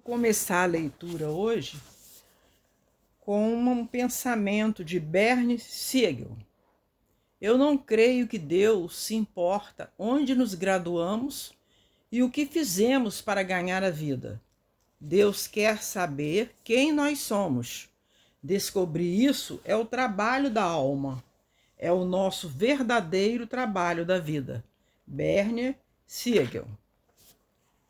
começar a leitura hoje com um pensamento de Bernie Siegel. Eu não creio que Deus se importa onde nos graduamos e o que fizemos para ganhar a vida. Deus quer saber quem nós somos. Descobrir isso é o trabalho da alma. É o nosso verdadeiro trabalho da vida. Bernie Siegel.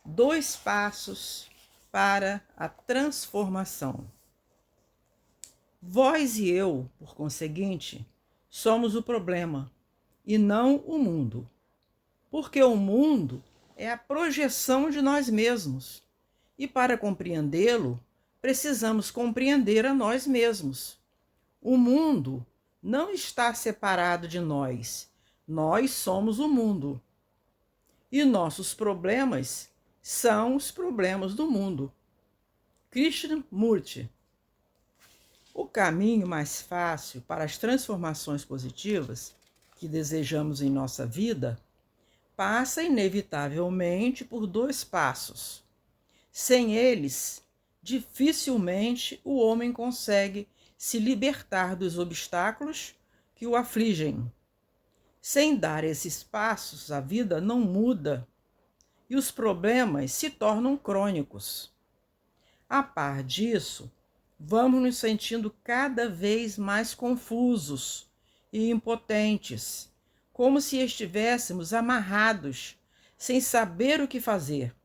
2 passos para a transformação. Vós e eu, por conseguinte, somos o problema e não o mundo. Porque o mundo é a projeção de nós mesmos. E para compreendê-lo, precisamos compreender a nós mesmos. O mundo não está separado de nós. Nós somos o mundo. E nossos problemas são os problemas do mundo. Krishnamurti. O caminho mais fácil para as transformações positivas que desejamos em nossa vida passa inevitavelmente por 2 passos. Sem eles, dificilmente o homem consegue se libertar dos obstáculos que o afligem. Sem dar esses passos, a vida não muda e os problemas se tornam crônicos. A par disso, vamos nos sentindo cada vez mais confusos e impotentes, como se estivéssemos amarrados, sem saber o que fazer,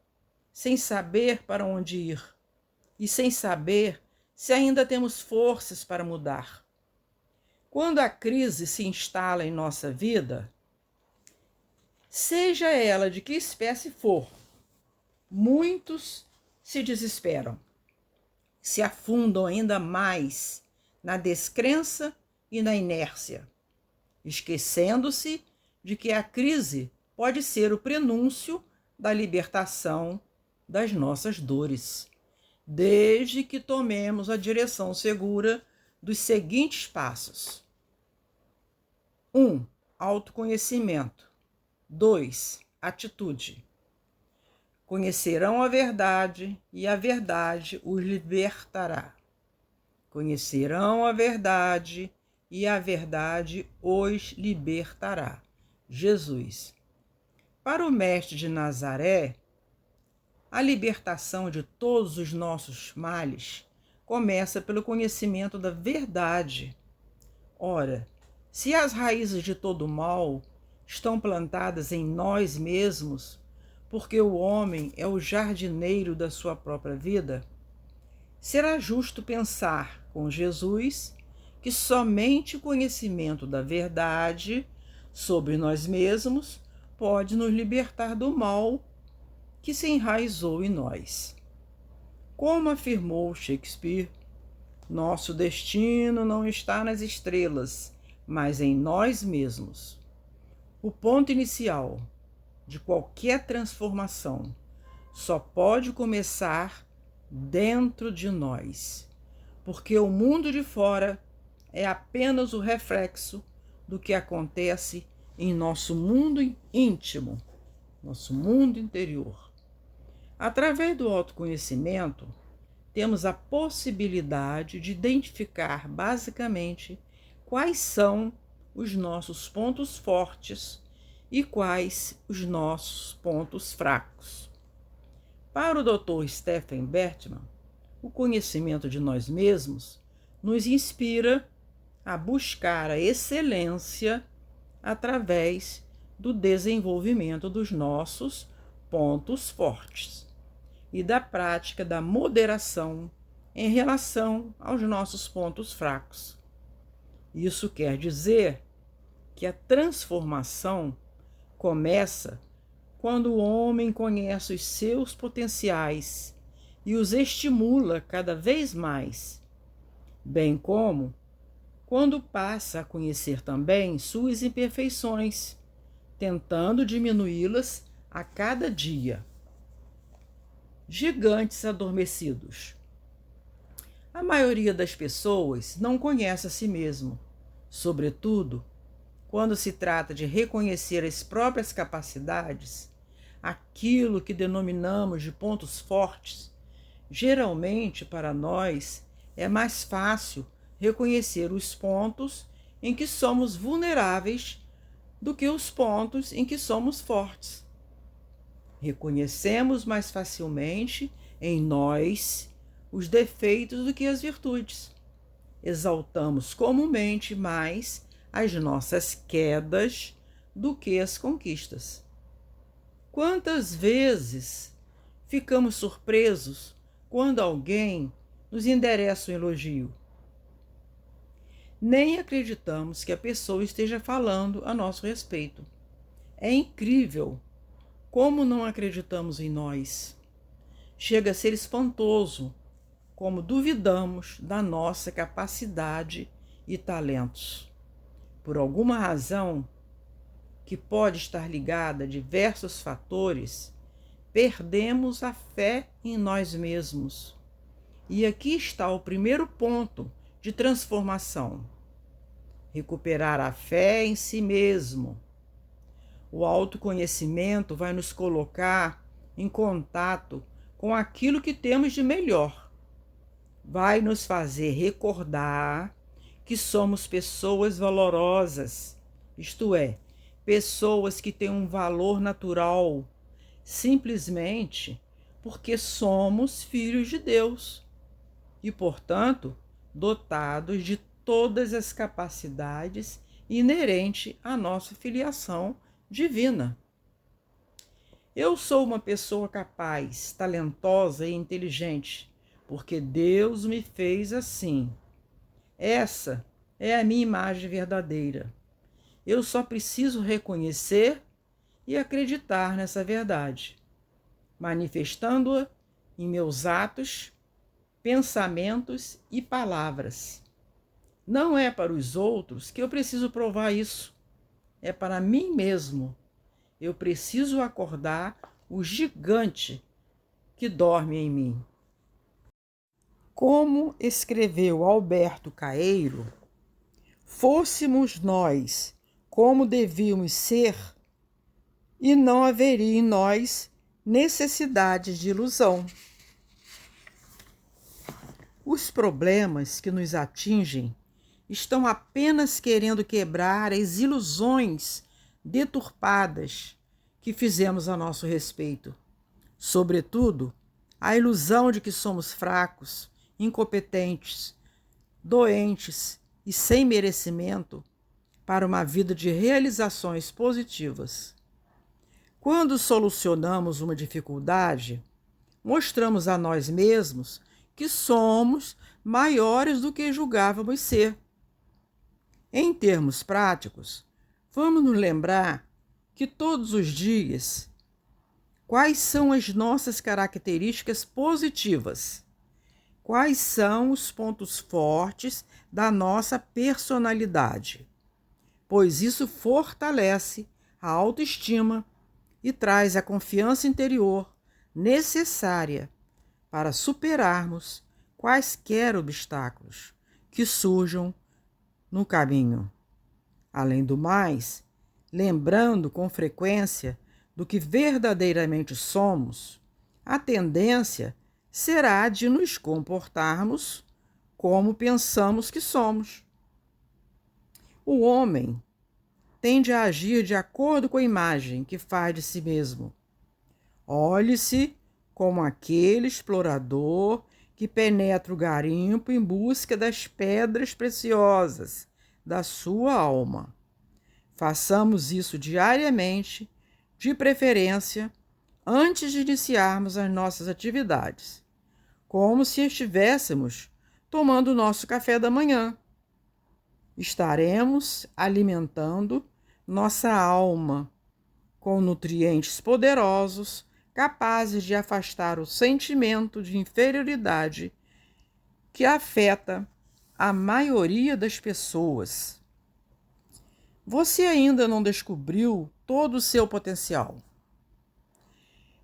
sem saber para onde ir e sem saber se ainda temos forças para mudar. Quando a crise se instala em nossa vida, seja ela de que espécie for, muitos se desesperam, se afundam ainda mais na descrença e na inércia, esquecendo-se de que a crise pode ser o prenúncio da libertação das nossas dores, desde que tomemos a direção segura dos seguintes passos. 1. Autoconhecimento. 2. Atitude. Conhecerão a verdade e a verdade os libertará. Conhecerão a verdade e a verdade os libertará. Jesus. Para o Mestre de Nazaré, a libertação de todos os nossos males começa pelo conhecimento da verdade. Ora, se as raízes de todo mal estão plantadas em nós mesmos, porque o homem é o jardineiro da sua própria vida, será justo pensar com Jesus que somente o conhecimento da verdade sobre nós mesmos pode nos libertar do mal que se enraizou em nós. Como afirmou Shakespeare, nosso destino não está nas estrelas, mas em nós mesmos. O ponto inicial de qualquer transformação só pode começar dentro de nós, porque o mundo de fora é apenas o reflexo do que acontece em nosso mundo íntimo, nosso mundo interior. Através do autoconhecimento, temos a possibilidade de identificar basicamente quais são os nossos pontos fortes e quais os nossos pontos fracos. Para o Dr. Stephen Bertman, o conhecimento de nós mesmos nos inspira a buscar a excelência através do desenvolvimento dos nossos pontos fortes e da prática da moderação em relação aos nossos pontos fracos. Isso quer dizer que a transformação começa quando o homem conhece os seus potenciais e os estimula cada vez mais, bem como quando passa a conhecer também suas imperfeições, tentando diminuí-las a cada dia. Gigantes adormecidos. A maioria das pessoas não conhece a si mesmo, sobretudo quando se trata de reconhecer as próprias capacidades, aquilo que denominamos de pontos fortes, Geralmente, para nós, é mais fácil reconhecer os pontos em que somos vulneráveis do que os pontos em que somos fortes. Reconhecemos mais facilmente em nós os defeitos do que as virtudes. Exaltamos comumente mais as nossas quedas do que as conquistas. Quantas vezes ficamos surpresos quando alguém nos endereça um elogio? Nem acreditamos que a pessoa esteja falando a nosso respeito. É incrível como não acreditamos em nós. Chega a ser espantoso como duvidamos da nossa capacidade e talentos. Por alguma razão, que pode estar ligada a diversos fatores, perdemos a fé em nós mesmos. E aqui está o primeiro ponto de transformação: recuperar a fé em si mesmo. O autoconhecimento vai nos colocar em contato com aquilo que temos de melhor. Vai nos fazer recordar que somos pessoas valorosas, isto é, pessoas que têm um valor natural, simplesmente porque somos filhos de Deus e, portanto, dotados de todas as capacidades inerentes à nossa filiação divina. Eu sou uma pessoa capaz, talentosa e inteligente, porque Deus me fez assim. Essa é a minha imagem verdadeira. Eu só preciso reconhecer e acreditar nessa verdade, manifestando-a em meus atos, pensamentos e palavras. Não é para os outros que eu preciso provar isso, é para mim mesmo. Eu preciso acordar o gigante que dorme em mim. Como escreveu Alberto Caeiro, fôssemos nós como devíamos ser, e não haveria em nós necessidade de ilusão. Os problemas que nos atingem estão apenas querendo quebrar as ilusões deturpadas que fizemos a nosso respeito. Sobretudo, a ilusão de que somos fracos, incompetentes, doentes e sem merecimento para uma vida de realizações positivas. Quando solucionamos uma dificuldade, mostramos a nós mesmos que somos maiores do que julgávamos ser. Em termos práticos, vamos nos lembrar que todos os dias, quais são as nossas características positivas? Quais são os pontos fortes da nossa personalidade? Pois isso fortalece a autoestima e traz a confiança interior necessária para superarmos quaisquer obstáculos que surjam no caminho. Além do mais, lembrando com frequência do que verdadeiramente somos, a tendência será de nos comportarmos como pensamos que somos. O homem tende a agir de acordo com a imagem que faz de si mesmo. Olhe-se como aquele explorador que penetra o garimpo em busca das pedras preciosas da sua alma. Façamos isso diariamente, de preferência, antes de iniciarmos as nossas atividades, como se estivéssemos tomando o nosso café da manhã. Estaremos alimentando nossa alma com nutrientes poderosos, capazes de afastar o sentimento de inferioridade que afeta a maioria das pessoas. Você ainda não descobriu todo o seu potencial.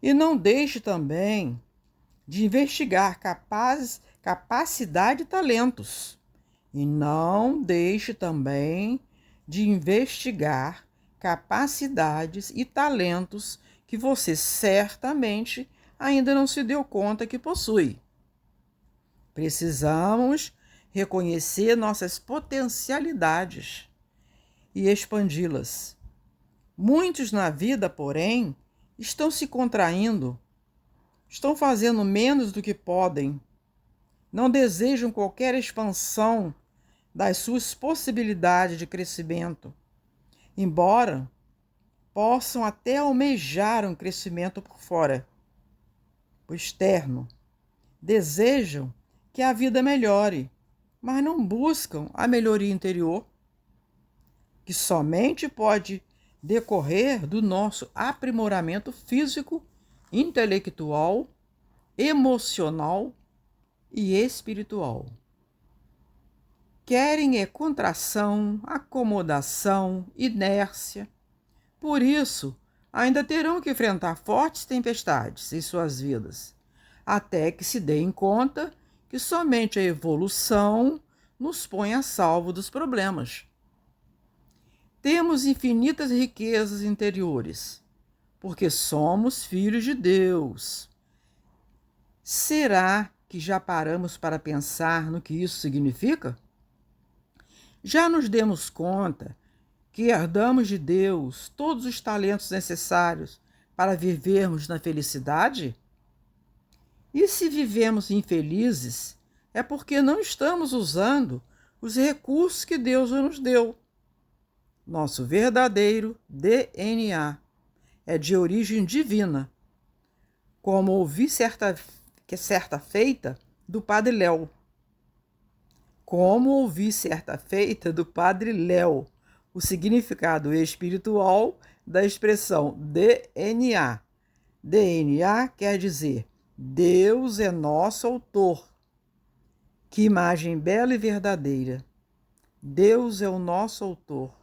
E não deixe também de investigar capacidade e talentos. E não deixe também de investigar capacidades e talentos que você certamente ainda não se deu conta que possui. Precisamos reconhecer nossas potencialidades e expandi-las. Muitos na vida, porém, estão se contraindo, estão fazendo menos do que podem, não desejam qualquer expansão das suas possibilidades de crescimento, embora possam até almejar um crescimento por fora, o externo. Desejam que a vida melhore, mas não buscam a melhoria interior, que somente pode decorrer do nosso aprimoramento físico, intelectual, emocional e espiritual. Querem contração, acomodação, inércia. Por isso, ainda terão que enfrentar fortes tempestades em suas vidas, até que se deem conta que somente a evolução nos põe a salvo dos problemas. Temos infinitas riquezas interiores, porque somos filhos de Deus. Será que já paramos para pensar no que isso significa? Já nos demos conta que herdamos de Deus todos os talentos necessários para vivermos na felicidade? E se vivemos infelizes, é porque não estamos usando os recursos que Deus nos deu. Nosso verdadeiro DNA é de origem divina, como ouvi certa feita do Padre Léo. O significado espiritual da expressão DNA. DNA quer dizer Deus é nosso autor. Que imagem bela e verdadeira. Deus é o nosso autor.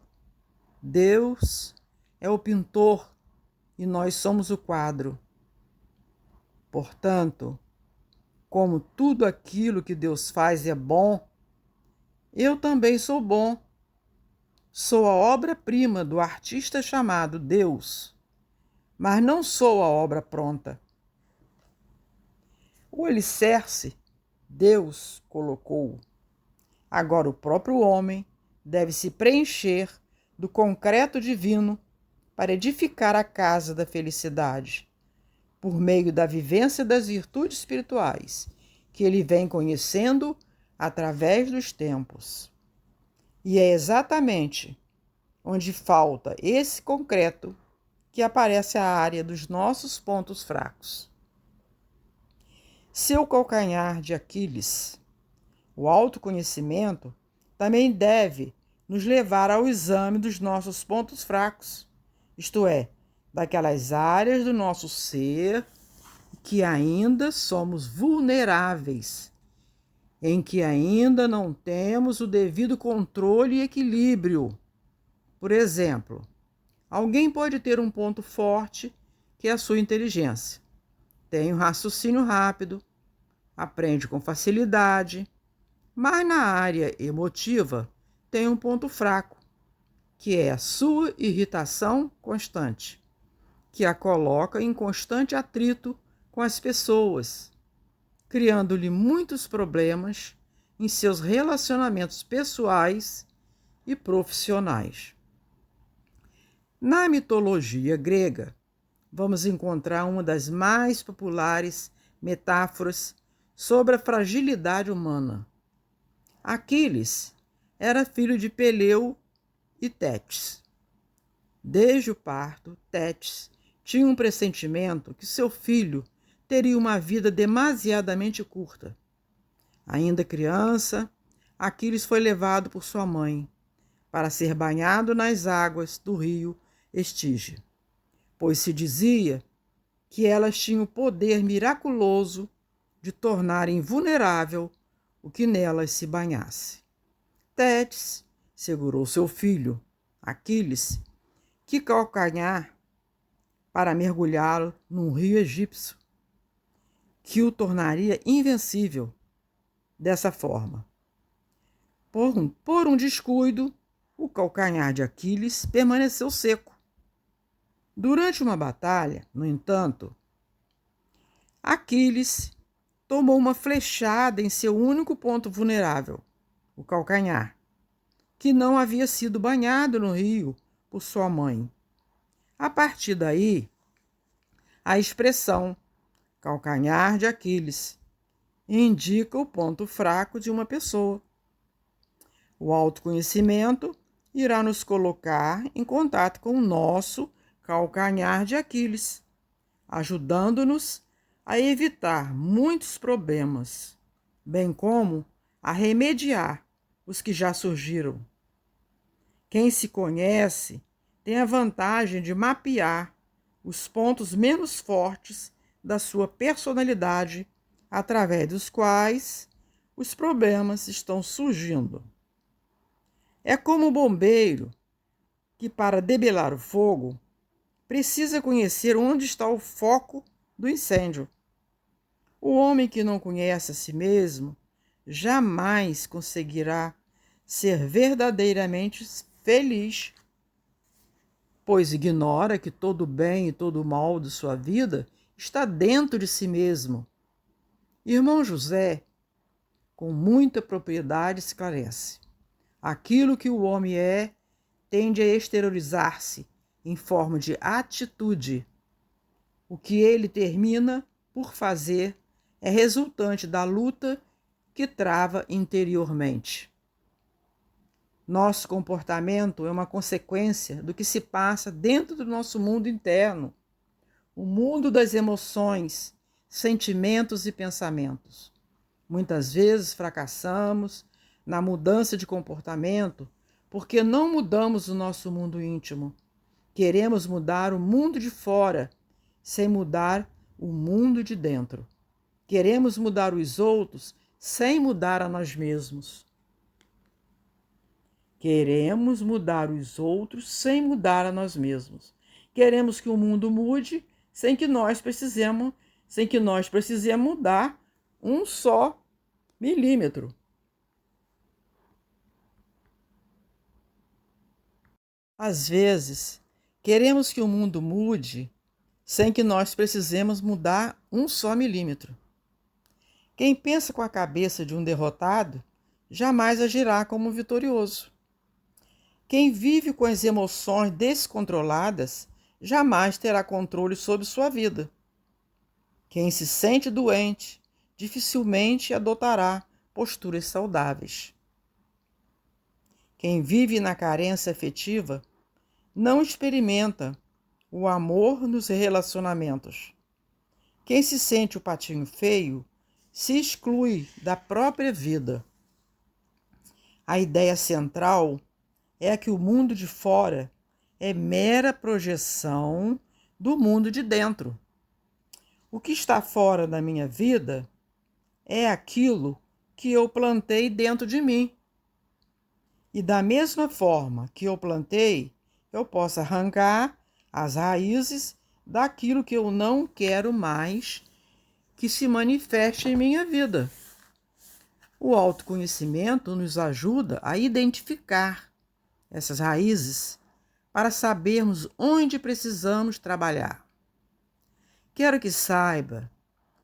Deus é o pintor e nós somos o quadro. Portanto, como tudo aquilo que Deus faz é bom, eu também sou bom. Sou a obra-prima do artista chamado Deus, mas não sou a obra pronta. O alicerce Deus colocou. Agora o próprio homem deve se preencher do concreto divino para edificar a casa da felicidade, por meio da vivência das virtudes espirituais, que ele vem conhecendo através dos tempos. E é exatamente onde falta esse concreto que aparece a área dos nossos pontos fracos. Seu calcanhar de Aquiles, o autoconhecimento, também deve nos levar ao exame dos nossos pontos fracos, isto é, daquelas áreas do nosso ser que ainda somos vulneráveis, em que ainda não temos o devido controle e equilíbrio. Por exemplo, alguém pode ter um ponto forte, que é a sua inteligência. Tem um raciocínio rápido, aprende com facilidade, mas na área emotiva tem um ponto fraco, que é a sua irritação constante, que a coloca em constante atrito com as pessoas, criando-lhe muitos problemas em seus relacionamentos pessoais e profissionais. Na mitologia grega, vamos encontrar uma das mais populares metáforas sobre a fragilidade humana. Aquiles era filho de Peleu e Tétis. Desde o parto, Tétis tinha um pressentimento que seu filho teria uma vida demasiadamente curta. Ainda criança, Aquiles foi levado por sua mãe para ser banhado nas águas do rio Estige, pois se dizia que elas tinham o poder miraculoso de tornar invulnerável o que nelas se banhasse. Tétis segurou seu filho, Aquiles, que calcanhar, para mergulhá-lo num rio egípcio, que o tornaria invencível. Dessa forma, por um descuido, o calcanhar de Aquiles permaneceu seco. Durante uma batalha, no entanto, Aquiles tomou uma flechada em seu único ponto vulnerável, o calcanhar, que não havia sido banhado no rio por sua mãe. A partir daí, a expressão calcanhar de Aquiles indica o ponto fraco de uma pessoa. O autoconhecimento irá nos colocar em contato com o nosso calcanhar de Aquiles, ajudando-nos a evitar muitos problemas, bem como a remediar os que já surgiram. Quem se conhece tem a vantagem de mapear os pontos menos fortes da sua personalidade, através dos quais os problemas estão surgindo. É como o bombeiro que, para debelar o fogo, precisa conhecer onde está o foco do incêndio. O homem que não conhece a si mesmo jamais conseguirá ser verdadeiramente feliz, pois ignora que todo o bem e todo o mal de sua vida está dentro de si mesmo. Irmão José, com muita propriedade, esclarece: aquilo que o homem é tende a exteriorizar-se em forma de atitude. O que ele termina por fazer é resultante da luta que trava interiormente. Nosso comportamento é uma consequência do que se passa dentro do nosso mundo interno, o mundo das emoções, sentimentos e pensamentos. Muitas vezes fracassamos na mudança de comportamento porque não mudamos o nosso mundo íntimo. Queremos mudar o mundo de fora, sem mudar o mundo de dentro. Queremos mudar os outros sem mudar a nós mesmos. Queremos mudar os outros sem mudar a nós mesmos. Queremos que o mundo mude sem que nós precisemos mudar um só milímetro. Às vezes, queremos que o mundo mude sem que nós precisemos mudar um só milímetro. Quem pensa com a cabeça de um derrotado jamais agirá como um vitorioso. Quem vive com as emoções descontroladas jamais terá controle sobre sua vida. Quem se sente doente dificilmente adotará posturas saudáveis. Quem vive na carência afetiva não experimenta o amor nos relacionamentos. Quem se sente o patinho feio se exclui da própria vida. A ideia central é que o mundo de fora é mera projeção do mundo de dentro. O que está fora da minha vida é aquilo que eu plantei dentro de mim. E da mesma forma que eu plantei, eu posso arrancar as raízes daquilo que eu não quero mais que se manifeste em minha vida. O autoconhecimento nos ajuda a identificar essas raízes para sabermos onde precisamos trabalhar. Quero que saiba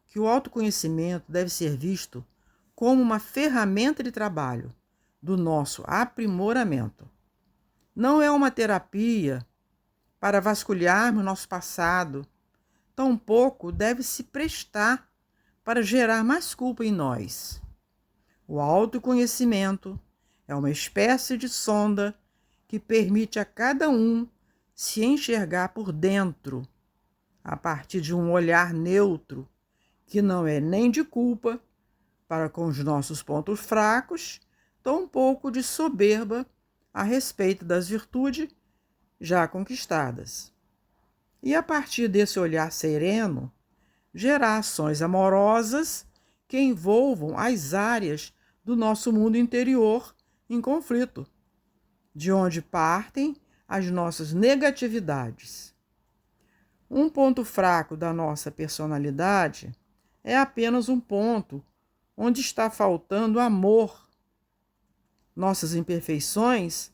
que o autoconhecimento deve ser visto como uma ferramenta de trabalho do nosso aprimoramento. Não é uma terapia para vasculharmos nosso passado, tampouco deve se prestar para gerar mais culpa em nós. O autoconhecimento é uma espécie de sonda que permite a cada um se enxergar por dentro, a partir de um olhar neutro, que não é nem de culpa para com os nossos pontos fracos, tampouco de soberba a respeito das virtudes já conquistadas. E a partir desse olhar sereno, gerar ações amorosas que envolvam as áreas do nosso mundo interior em conflito, de onde partem as nossas negatividades. Um ponto fraco da nossa personalidade é apenas um ponto onde está faltando amor. Nossas imperfeições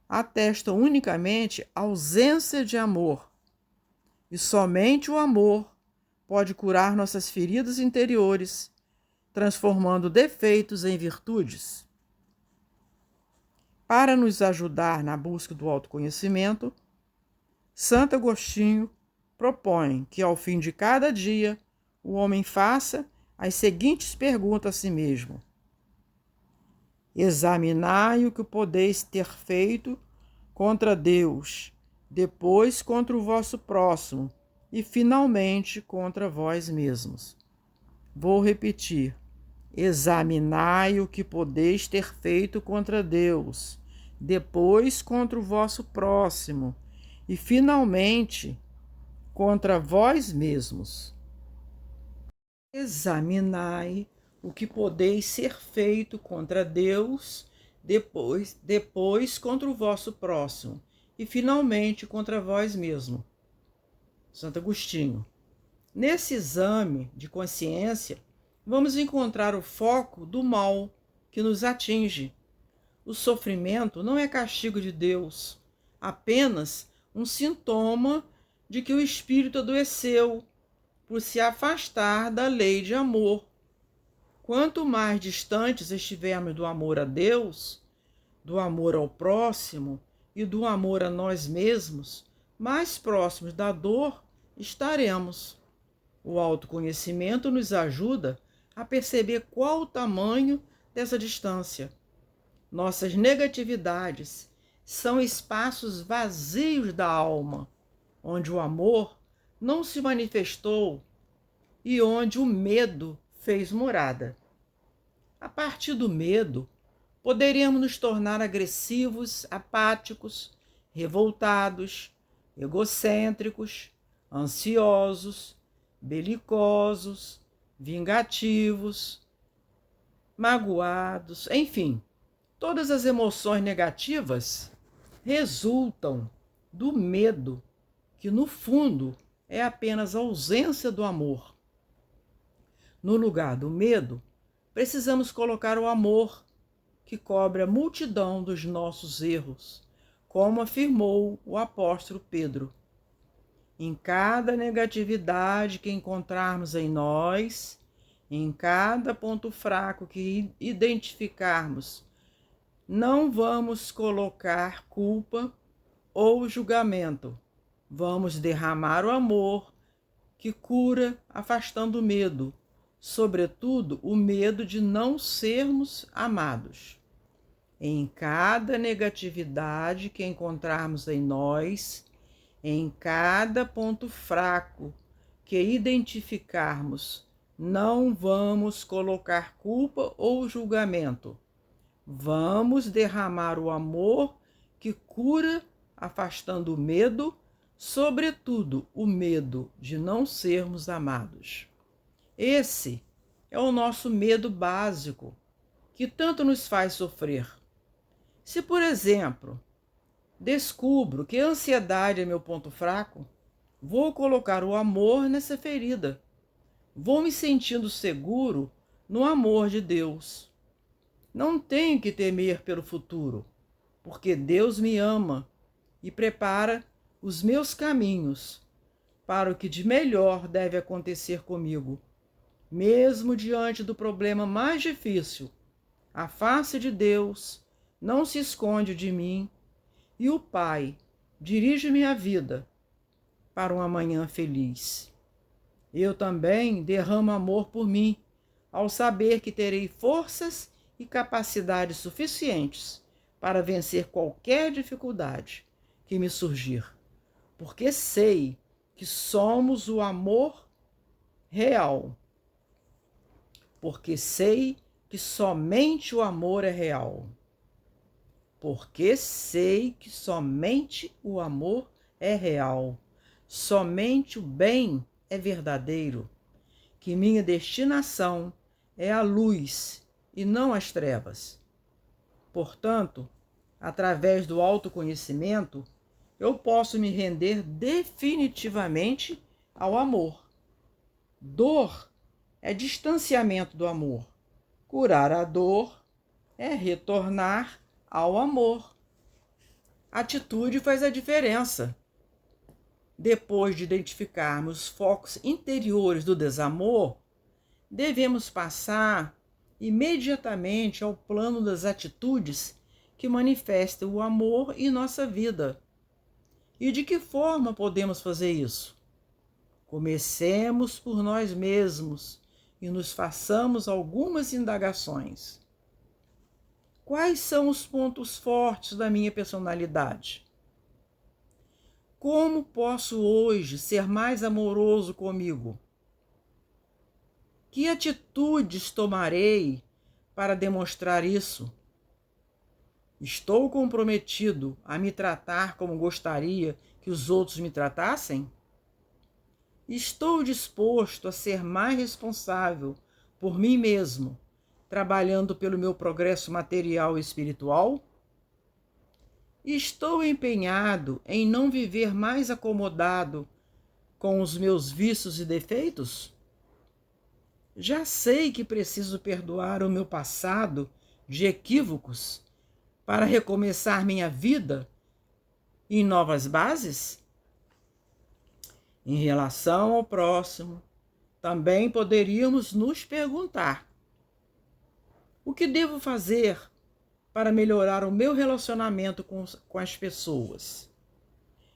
atestam unicamente ausência de amor, e somente o amor pode curar nossas feridas interiores, transformando defeitos em virtudes. Para nos ajudar na busca do autoconhecimento, Santo Agostinho propõe que, ao fim de cada dia, o homem faça as seguintes perguntas a si mesmo: examinai o que podeis ter feito contra Deus, depois contra o vosso próximo e, finalmente, contra vós mesmos. Vou repetir: examinai o que podeis ter feito contra Deus, depois contra o vosso próximo e, finalmente, contra vós mesmos. Examinai o que podeis ser feito contra Deus, depois contra o vosso próximo e, finalmente, contra vós mesmos. Santo Agostinho. Nesse exame de consciência, vamos encontrar o foco do mal que nos atinge. O sofrimento não é castigo de Deus, apenas um sintoma de que o espírito adoeceu por se afastar da lei de amor. Quanto mais distantes estivermos do amor a Deus, do amor ao próximo e do amor a nós mesmos, mais próximos da dor estaremos. O autoconhecimento nos ajuda a perceber qual o tamanho dessa distância. Nossas negatividades são espaços vazios da alma, onde o amor não se manifestou e onde o medo fez morada. A partir do medo, poderíamos nos tornar agressivos, apáticos, revoltados, egocêntricos, ansiosos, belicosos, vingativos, magoados, enfim, todas as emoções negativas resultam do medo, que no fundo é apenas a ausência do amor. No lugar do medo, precisamos colocar o amor, que cobre a multidão dos nossos erros, como afirmou o apóstolo Pedro. Em cada negatividade que encontrarmos em nós, em cada ponto fraco que identificarmos, não vamos colocar culpa ou julgamento. Vamos derramar o amor que cura, afastando o medo, sobretudo o medo de não sermos amados. Em cada negatividade que encontrarmos em nós, em cada ponto fraco que identificarmos, não vamos colocar culpa ou julgamento. Vamos derramar o amor que cura, afastando o medo, sobretudo o medo de não sermos amados. Esse é o nosso medo básico, que tanto nos faz sofrer. Se, por exemplo, descubro que a ansiedade é meu ponto fraco, vou colocar o amor nessa ferida. Vou me sentindo seguro no amor de Deus. Não tenho que temer pelo futuro, porque Deus me ama e prepara os meus caminhos para o que de melhor deve acontecer comigo. Mesmo diante do problema mais difícil, a face de Deus não se esconde de mim e o Pai dirige minha vida para um amanhã feliz. Eu também derramo amor por mim, ao saber que terei forças e capacidades suficientes para vencer qualquer dificuldade que me surgir, porque sei que somos o amor real. Porque sei que somente o amor é real. Porque sei que somente o amor é real. Somente o bem é verdadeiro. Que minha destinação é a luz e não as trevas. Portanto, através do autoconhecimento, eu posso me render definitivamente ao amor. Dor é distanciamento do amor. Curar a dor é retornar ao amor. Atitude faz a diferença. Depois de identificarmos os focos interiores do desamor, devemos passar imediatamente ao plano das atitudes que manifestam o amor em nossa vida. E de que forma podemos fazer isso? Comecemos por nós mesmos e nos façamos algumas indagações. Quais são os pontos fortes da minha personalidade? Como posso hoje ser mais amoroso comigo? Que atitudes tomarei para demonstrar isso? Estou comprometido a me tratar como gostaria que os outros me tratassem? Estou disposto a ser mais responsável por mim mesmo, trabalhando pelo meu progresso material e espiritual? Estou empenhado em não viver mais acomodado com os meus vícios e defeitos? Já sei que preciso perdoar o meu passado de equívocos para recomeçar minha vida em novas bases? Em relação ao próximo, também poderíamos nos perguntar: o que devo fazer para melhorar o meu relacionamento com as pessoas?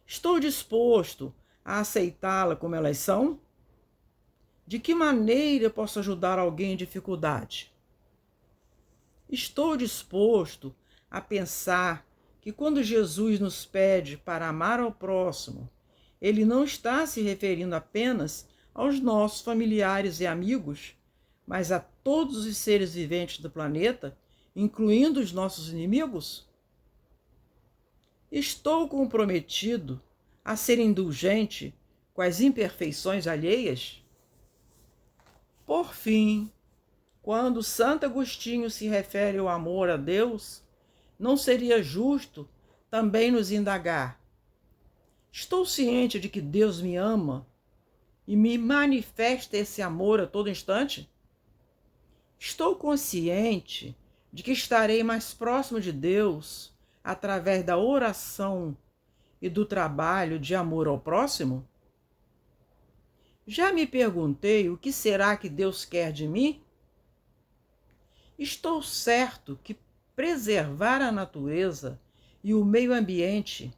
Estou disposto a aceitá-la como elas são? De que maneira eu posso ajudar alguém em dificuldade? Estou disposto a pensar que quando Jesus nos pede para amar ao próximo, ele não está se referindo apenas aos nossos familiares e amigos, mas a todos os seres viventes do planeta, incluindo os nossos inimigos? Estou comprometido a ser indulgente com as imperfeições alheias? Por fim, quando Santo Agostinho se refere ao amor a Deus, não seria justo também nos indagar: estou ciente de que Deus me ama e me manifesta esse amor a todo instante? Estou consciente de que estarei mais próximo de Deus através da oração e do trabalho de amor ao próximo? Já me perguntei o que será que Deus quer de mim? Estou certo que preservar a natureza e o meio ambiente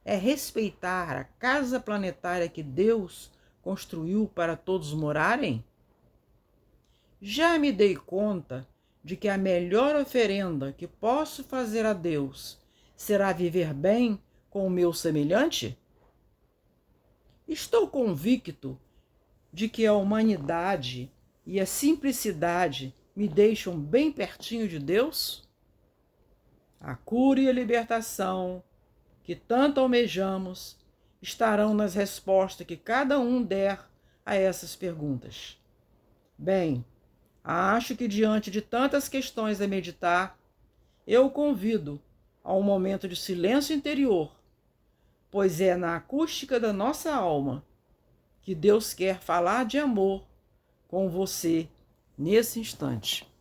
é respeitar a casa planetária que Deus construiu para todos morarem? Já me dei conta de que a melhor oferenda que posso fazer a Deus será viver bem com o meu semelhante? Estou convicto de que a humanidade e a simplicidade me deixam bem pertinho de Deus? A cura e a libertação que tanto almejamos estarão nas respostas que cada um der a essas perguntas. Bem, acho que diante de tantas questões a meditar, eu o convido a um momento de silêncio interior, pois é na acústica da nossa alma que Deus quer falar de amor com você nesse instante.